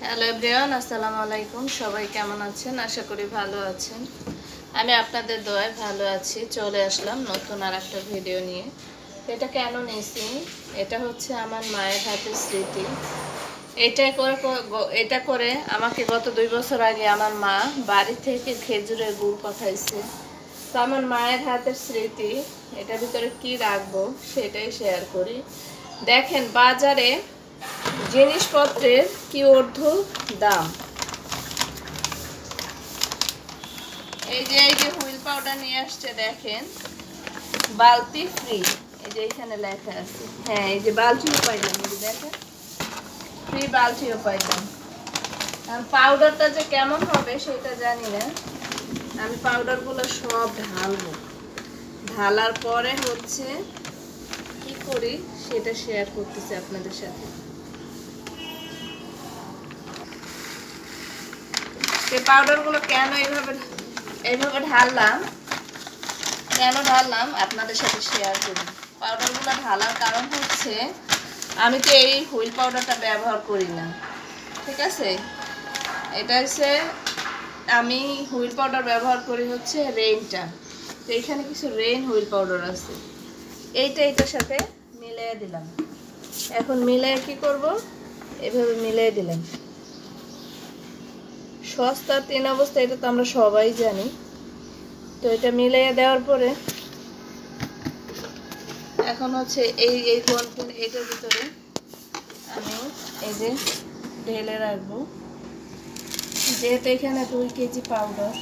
Hello everyone, আসসালামু আলাইকুম। সবাই কেমন আছেন? আশা করি ভালো আছেন। আমি আপনাদের দোয়ায় ভালো আছি। চলে আসলাম নতুন আর একটা ভিডিও নিয়ে। এটা কেন নিয়েছি? এটা হচ্ছে আমার মায়ের হাতের স্মৃতি। এটা করে আমাকে গত 2 বছর আগে আমার মা বাড়ি থেকে খেজুরের গুড় পাঠাইছে। তো আমার মায়ের হাতের স্মৃতি, এটার ভিতরে কি রাখবো সেটাই শেয়ার করি। দেখেন বাজারে জিনিসপত্রের কি ঊর্ধ্ব দাম। এই যে হুইল পাউডার নিয়ে আসছে, দেখেন বালতি ফ্রি। এই যে এখানে লেখা আছে, হ্যাঁ এই যে বালতিও পাইলাম, এই যে দেখেন ফ্রি বালতিও পাইলাম। পাউডারটা যে কেমন হবে সেটা জানি না। আমি পাউডারগুলো সব ঢালবো, ঢালার পরে হচ্ছে কি করি সেটা শেয়ার করতেছি আপনাদের সাথে। এই পাউডারগুলো কেন এইভাবে ঢাললাম, আপনাদের সাথে শেয়ার করি। পাউডারগুলো ঢালার কারণ হচ্ছে আমি তো এই হুইল পাউডারটা ব্যবহার করি না, ঠিক আছে। এটা হচ্ছে আমি হুইল পাউডার ব্যবহার করি হচ্ছে রেইনটা। তো এখানে কিছু রেইন হুইল পাউডার আছে, এইটার সাথে মিলিয়ে দিলাম। এখন মিলিয়ে কি করব, এভাবে মিলিয়ে দিলাম। সস্তা 3 অবস্থা, এটা তো আমরা সবাই জানি। তো এটা মিলিয়ে দেওয়ার পরে এখন হচ্ছে এইটার ভিতরে আমি এই যে ঢেলে রাখবো। যেহেতু এখানে 2 কেজি পাউডার,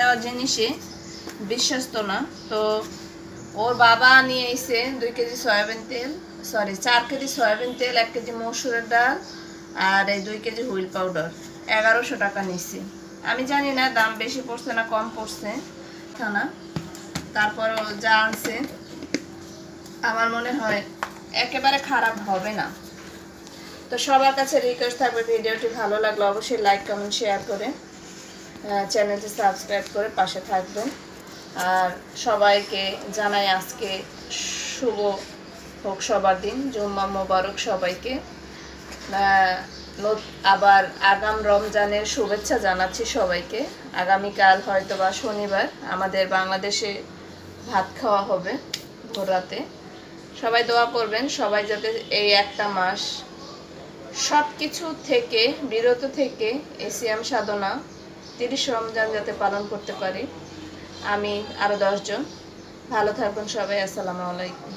দেওয়া জিনিসে বিশ্বস্ত না। তো ওর বাবা নিয়ে এসে 2 কেজি সয়াবিন তেল, 4 কেজি সয়াবিন তেল, 1 কেজি মসুরের ডাল আর এই 2 কেজি হুইল পাউডার 1100 টাকা নিচ্ছি। আমি জানি না দাম বেশি পড়ছে না কম পড়ছে না, তারপরও যা আনছে আমার মনে হয় একেবারে খারাপ হবে না। তো সবার কাছে রিকোয়েস্ট থাকবে, ভিডিওটি ভালো লাগলে অবশ্যই লাইক কমেন্ট শেয়ার করে চ্যানেলটি সাবস্ক্রাইব করে পাশে থাকবেন। আর সবাইকে জানাই আজকে শুভ হোক সবার দিন, জুম্মা মোবারক সবাইকে। আবার আগাম রমজানের শুভেচ্ছা জানাচ্ছি সবাইকে। আগামীকাল হয়তো বা শনিবার আমাদের বাংলাদেশে ভাত খাওয়া হবে ভোর রাতে। সবাই দোয়া করবেন, সবাই যাতে এই একটা মাস সব কিছু থেকে বিরত থেকে এই সিয়াম সাধনা 30 রমজান যাতে পালন করতে পারি। আমি আরও 10 জন। ভালো থাকবেন সবাই। আসসালামু আলাইকুম।